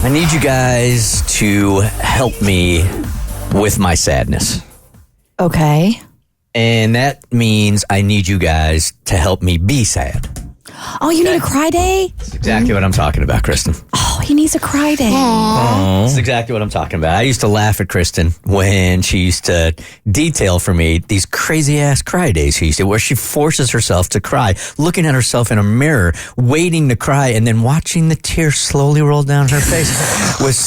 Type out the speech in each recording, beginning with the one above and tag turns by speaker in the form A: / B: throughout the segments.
A: I need you guys to help me with my sadness.
B: Okay.
A: And that means I need you guys to help me be sad.
B: Oh, you need a cry day?
A: That's exactly what I'm talking about, Kristen.
B: Oh, he needs a cry day.
A: That's exactly what I'm talking about. I used to laugh at Kristen when she used to detail for me these crazy-ass cry days she used to, where she forces herself to cry, looking at herself in a mirror, waiting to cry, and then watching the tears slowly roll down her face was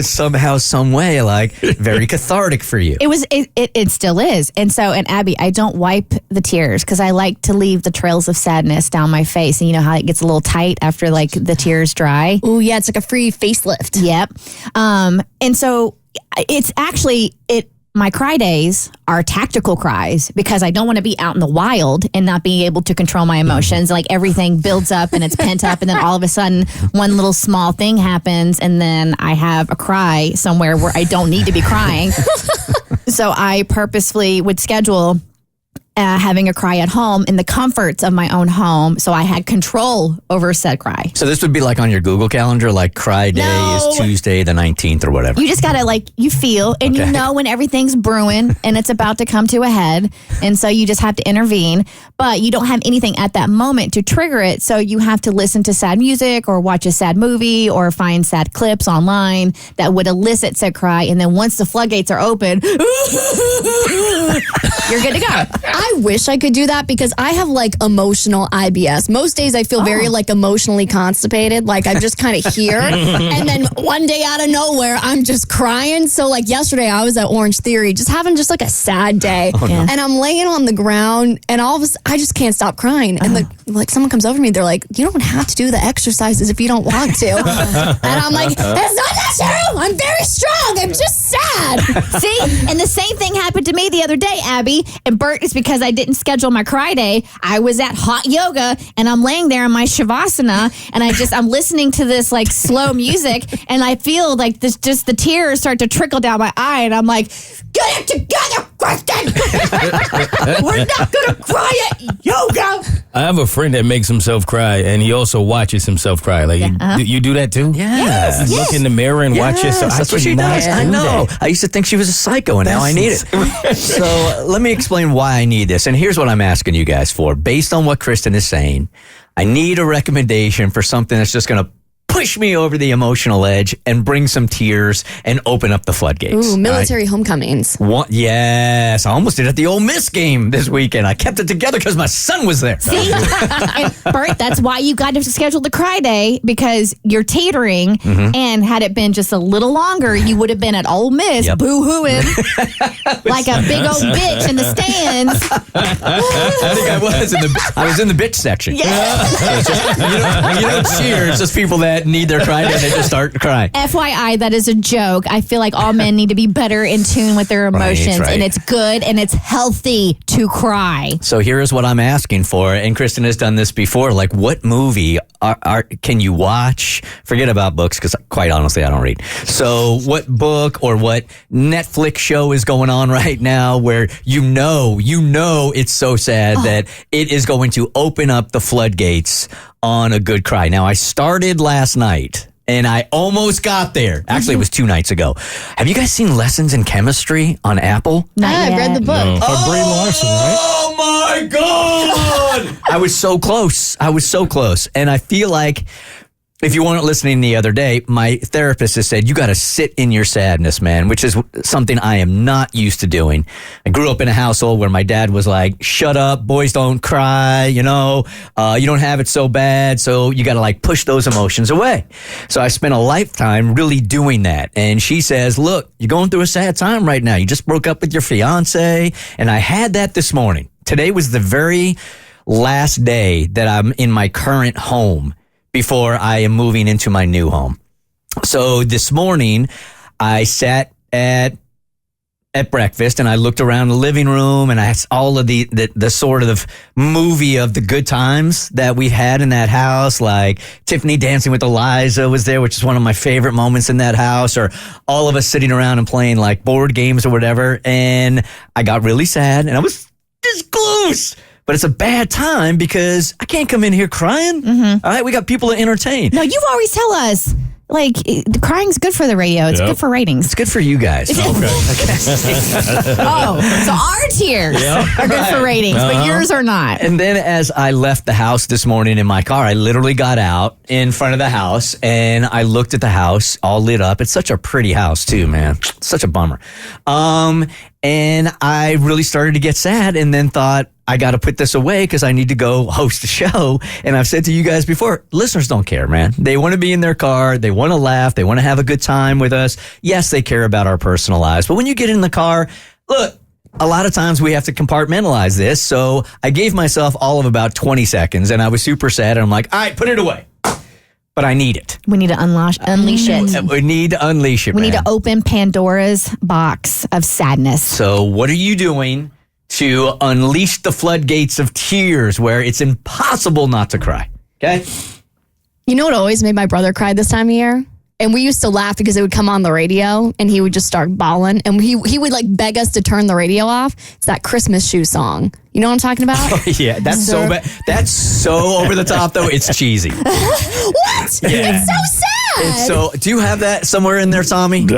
A: somehow, some way, like, very cathartic for you.
B: It still is. And Abby, I don't wipe the tears because I like to leave the trails of sadness down my face. And you know how it gets a little tight after like the tears dry?
C: Oh, yeah. It's like a free facelift.
B: Yep. And so it's actually, my cry days are tactical cries because I don't want to be out in the wild and not being able to control my emotions. Like everything builds up and it's pent up, and then all of a sudden one little small thing happens and then I have a cry somewhere where I don't need to be crying. So I purposefully would schedule having a cry at home in the comforts of my own home, so I had control over said cry.
A: So this would be like on your Google Calendar, like cry day is Tuesday the 19th or whatever.
B: You just gotta you feel and you know when everything's brewing and it's about to come to a head, and so you just have to intervene, but you don't have anything at that moment to trigger it, so you have to listen to sad music or watch a sad movie or find sad clips online that would elicit said cry, and then once the floodgates are open, you're good to go.
C: I wish I could do that because I have like emotional IBS. Most days I feel very like emotionally constipated. Like I'm just kind of here. And then one day out of nowhere, I'm just crying. So like yesterday I was at Orange Theory, just having just like a sad day.
A: Oh, no.
C: And I'm laying on the ground and all of a sudden I just can't stop crying. And like someone comes over to me, they're like, you don't have to do the exercises if you don't want to. And I'm like, it's not that true. I'm very strong. I'm just sad.
B: See? And the same thing happened to me the other day, Abby. And Bert, is because I didn't schedule my cry day. I was at hot yoga and I'm laying there in my shavasana and I'm listening to this like slow music and I feel like just the tears start to trickle down my eye and I'm like, get it together, Kristen! We're not gonna cry at yoga!
D: I have a friend that makes himself cry and he also watches himself cry. Like you do that too?
A: Yes.
D: Look in the mirror and watch yourself.
A: That's what she does. I know. I used to think she was a psycho, and now I need it. So let me explain why I need this. And here's what I'm asking you guys for. Based on what Kristen is saying, I need a recommendation for something that's just going to push me over the emotional edge and bring some tears and open up the floodgates.
C: Ooh, military homecomings.
A: Yes, I almost did at the Ole Miss game this weekend. I kept it together because my son was there.
B: See? And Bert, that's why you got to schedule the cry day, because you're teetering, and had it been just a little longer, you would have been at Ole Miss boo-hooing like a big old bitch in the stands.
A: I think I was in the bitch section.
B: Yeah.
A: You don't cheer. It's just people that need their cry and they just start crying.
B: FYI, that is a joke. I feel like all men need to be better in tune with their emotions,
A: right.
B: and it's good and it's healthy to cry.
A: So here is what I'm asking for, and Kristen has done this before. Like, what movie can you watch? Forget about books, because quite honestly, I don't read. So what book or what Netflix show is going on right now where you know it's so sad that it is going to open up the floodgates on a good cry? Now, I started last night, and I almost got there. Actually, it was 2 nights ago. Have you guys seen Lessons in Chemistry on Apple?
C: I've read the book.
D: No. Brie Larson, right?
A: Oh, my God! I was so close. And I feel like, if you weren't listening the other day, my therapist has said, you got to sit in your sadness, man, which is something I am not used to doing. I grew up in a household where my dad was like, shut up, boys don't cry, you don't have it so bad, so you got to like push those emotions away. So I spent a lifetime really doing that. And she says, look, you're going through a sad time right now. You just broke up with your fiance. And I had that this morning. Today was the very last day that I'm in my current home before I am moving into my new home. So this morning, I sat at breakfast and I looked around the living room and I had all of the sort of movie of the good times that we had in that house, like Tiffany dancing with Eliza was there, which is one of my favorite moments in that house, or all of us sitting around and playing like board games or whatever. And I got really sad and I was this close. but it's a bad time because I can't come in here crying. All right, we got people to entertain.
B: No, you always tell us, like, crying's good for the radio. It's good for ratings.
A: It's good for you guys.
B: Oh, so our tiers are good for ratings, but yours are not.
A: And then as I left the house this morning in my car, I literally got out in front of the house and I looked at the house all lit up. It's such a pretty house too, man. Such a bummer. And I really started to get sad and then thought, I got to put this away because I need to go host a show. And I've said to you guys before, listeners don't care, man. They want to be in their car. They want to laugh. They want to have a good time with us. Yes, they care about our personal lives. But when you get in the car, look, a lot of times we have to compartmentalize this. So I gave myself all of about 20 seconds and I was super sad. And I'm like, all right, put it away. But I need it.
B: We need to unleash it.
A: We need to unleash it,
B: We
A: man.
B: need to open Pandora's box of sadness.
A: So what are you doing to unleash the floodgates of tears where it's impossible not to cry? Okay?
C: You know what always made my brother cry this time of year? And we used to laugh because it would come on the radio and he would just start bawling. And he would like beg us to turn the radio off. It's that Christmas shoe song. You know what I'm talking about?
A: Yeah, that's so bad. That's so over the top, though. It's cheesy.
C: What?
A: Yeah.
C: It's so sad.
A: It's so. Do you have that somewhere in there, Tommy?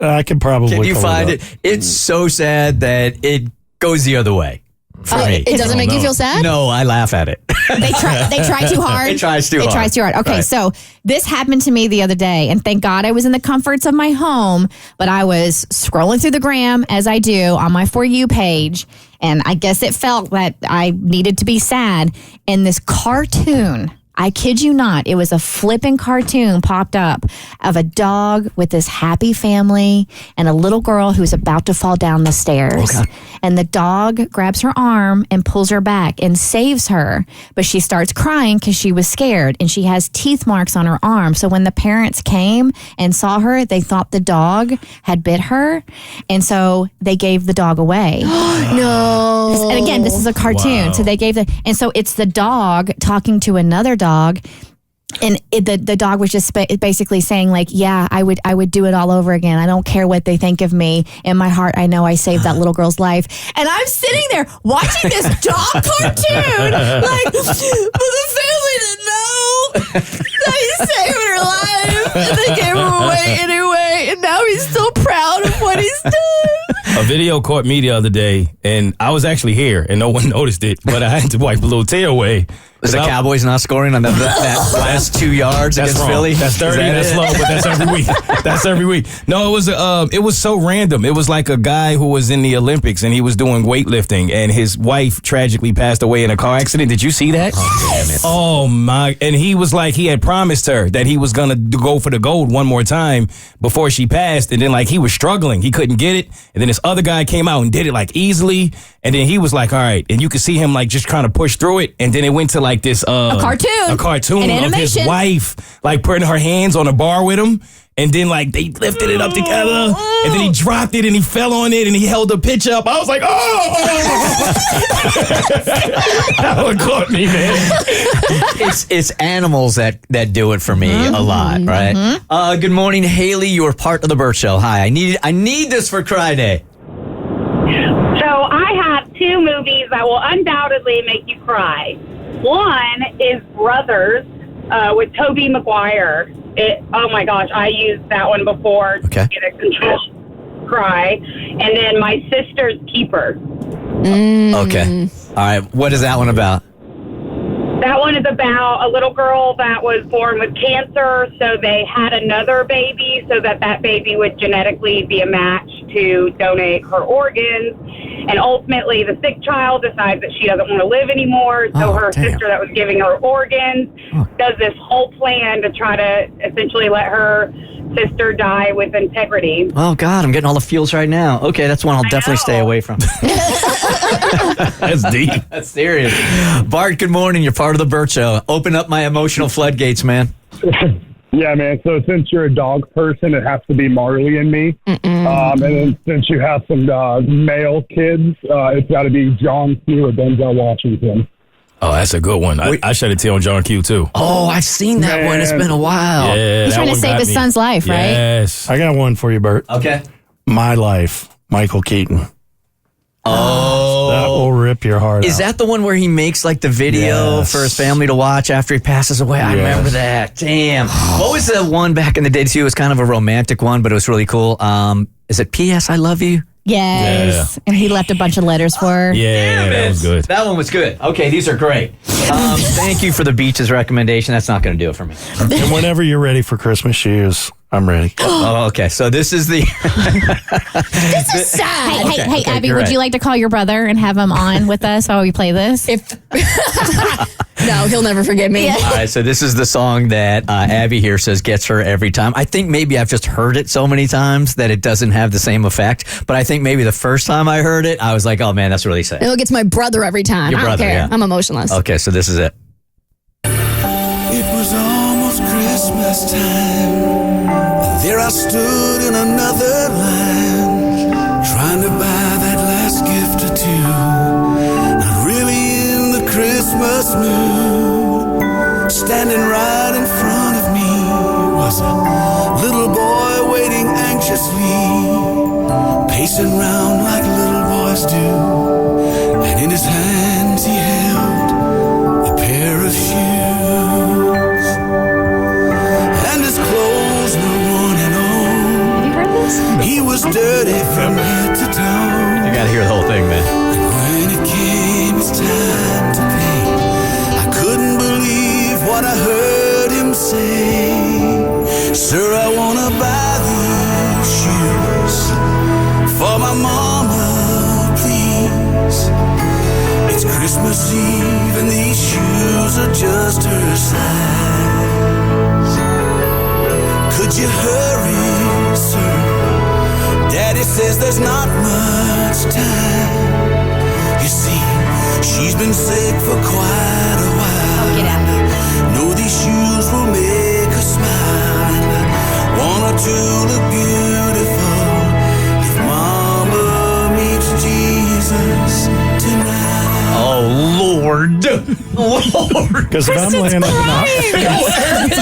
E: I can probably.
A: Can you
E: pull
A: find
E: it?
A: it? It's so sad that it goes the other way for me.
C: It doesn't make you feel sad?
A: No, I laugh at it.
B: They try too hard.
A: It tries too hard.
B: It tries too hard. Okay,
A: Right.
B: so this happened to me the other day, and thank God I was in the comforts of my home, but I was scrolling through the gram as I do on my For You page, and I guess it felt that I needed to be sad, and this cartoon, I kid you not, it was a flipping cartoon popped up of a dog with this happy family and a little girl who's about to fall down the stairs.
A: Okay.
B: And the dog grabs her arm and pulls her back and saves her. But she starts crying because she was scared and she has teeth marks on her arm. So when the parents came and saw her, they thought the dog had bit her. And so they gave the dog away.
C: No.
B: And again, this is a cartoon.
D: Wow.
B: So they gave and so it's the dog talking to another dog. And the dog was just basically saying, like, yeah, I would do it all over again. I don't care what they think of me. In my heart, I know I saved that little girl's life. And I'm sitting there watching this dog cartoon, like, but the family didn't know that he saved her life. And they gave her away anyway. And now he's still proud of what he's done.
D: A video caught me the other day, and I was actually here, and no one noticed it, but I had to wipe a little tear away.
A: Was the Cowboys not scoring on that last 2 yards
D: That's
A: against
D: wrong.
A: Philly?
D: That's 30. That's low, but that's every week. That's every week. No, it was so random. It was like a guy who was in the Olympics and he was doing weightlifting, and his wife tragically passed away in a car accident. Did you see that?
A: Oh, damn it.
D: Oh my! And he was like, he had promised her that he was gonna go for the gold one more time before she passed, and then like he was struggling, he couldn't get it, and then this other guy came out and did it like easily, and then he was like, all right, and you could see him like just trying to push through it, and then it went to like this
B: A cartoon An
D: of his
B: animation.
D: wife like putting her hands on the bar with him. And then, like, they lifted it up together, and then he dropped it, and he fell on it, and he held the pitch up. I was like, oh! That one caught me, man.
A: It's animals that do it for me a lot, right? Good morning, Haley. You are part of the Bert Show. Hi, I need this for Cry Day.
F: So I have two movies that will undoubtedly make you cry. One is Brothers with Tobey Maguire. Oh my gosh, I used that one before
A: Okay.
F: to get a controlled cry. And then My Sister's Keeper.
A: Okay. All right. What is that one about?
F: That one is about a little girl that was born with cancer, so they had another baby so that baby would genetically be a match to donate her organs. And ultimately, the sick child decides that she doesn't want to live anymore, so her
A: damn.
F: sister that was giving her organs does this whole plan to try to essentially let her sister die with integrity.
A: Oh, God, I'm getting all the feels right now. Okay, that's one I'll definitely
F: know.
A: stay away from.
D: That's deep.
A: That's serious. Bart, good morning. You're part of the Bert Show. Open up my emotional floodgates, man.
G: Yeah, man. So since you're a dog person, it has to be Marley and Me. And then since you have some male kids, it's got to be John Q or Denzel Washington.
D: Oh, that's a good one. I shed a tear on John Q, too.
A: Oh, I've seen that one. It's been a while.
D: Yeah,
B: He's
D: that
B: trying to
D: one
B: save
D: got
B: his
D: me.
B: son's life, right?
D: Yes.
E: I got one for you, Bert.
A: Okay.
E: My Life, Michael Keaton.
A: Oh.
E: That will rip your heart
A: Is
E: out.
A: that the one where he makes like the video
E: Yes.
A: for his family to watch after he passes away? I remember that. Damn. What was the one back in the day too? It was kind of a romantic one, but it was really cool. Is it P.S. I Love You?
B: Yes. And he left a bunch of letters for her.
D: Yeah, that was good.
A: That one was good. Okay, these are great. Thank you for the beaches recommendation. That's not going to do it for me.
E: And whenever you're ready for Christmas shoes, I'm ready.
A: Oh, okay. So this is the.
C: This is sad.
B: Hey,
A: okay,
B: Abby,
A: you're
B: would
A: right.
B: you like to call your brother and have him on with us while we play this?
C: No, he'll never forgive me.
A: All right, so this is the song that Abby here says gets her every time. I think maybe I've just heard it so many times that it doesn't have the same effect. But I think maybe the first time I heard it, I was like, oh man, that's really sad.
C: It'll get to my brother every time.
A: Your
C: I don't
A: brother,
C: care.
A: yeah.
C: I'm emotionless.
A: Okay, so this is it.
H: It was almost Christmas time. There I stood in another line, trying to buy that last gift or two. Not really in the Christmas mood. Standing right in front of me was a little boy waiting anxiously, pacing round like little boys do. And in his hands he held a pair of shoes, and his clothes were worn and old.
B: Have you heard this?
H: He was dirty from head to toe.
A: You got to hear the whole thing, man.
H: And when it came his time to pay, I couldn't believe what I heard him say. Sir, I wanna buy these shoes for my mama, please. It's Christmas Eve and these shoes are just her size. Could you hurry, sir? Daddy says there's not much time. You see, she's been sick for quite a while.
B: Get out.
H: Know these shoes will make her smile, and I want her to look beautiful if Mama meets Jesus tonight.
A: Oh, Lord. Lord.
E: Because if I'm laying up in the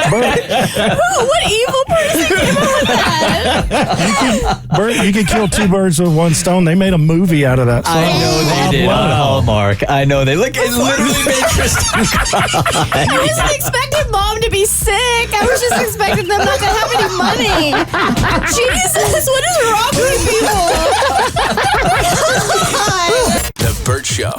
B: What evil person came up with that?
E: Bert, you could kill two birds with one stone. They made a movie out of that song.
A: I know they did on Hallmark. I know they look. It literally made Kristen cry.
B: I wasn't expecting mom to be sick. I was just expecting them not to have any money. Jesus, what is wrong with people?
I: The Bert Show.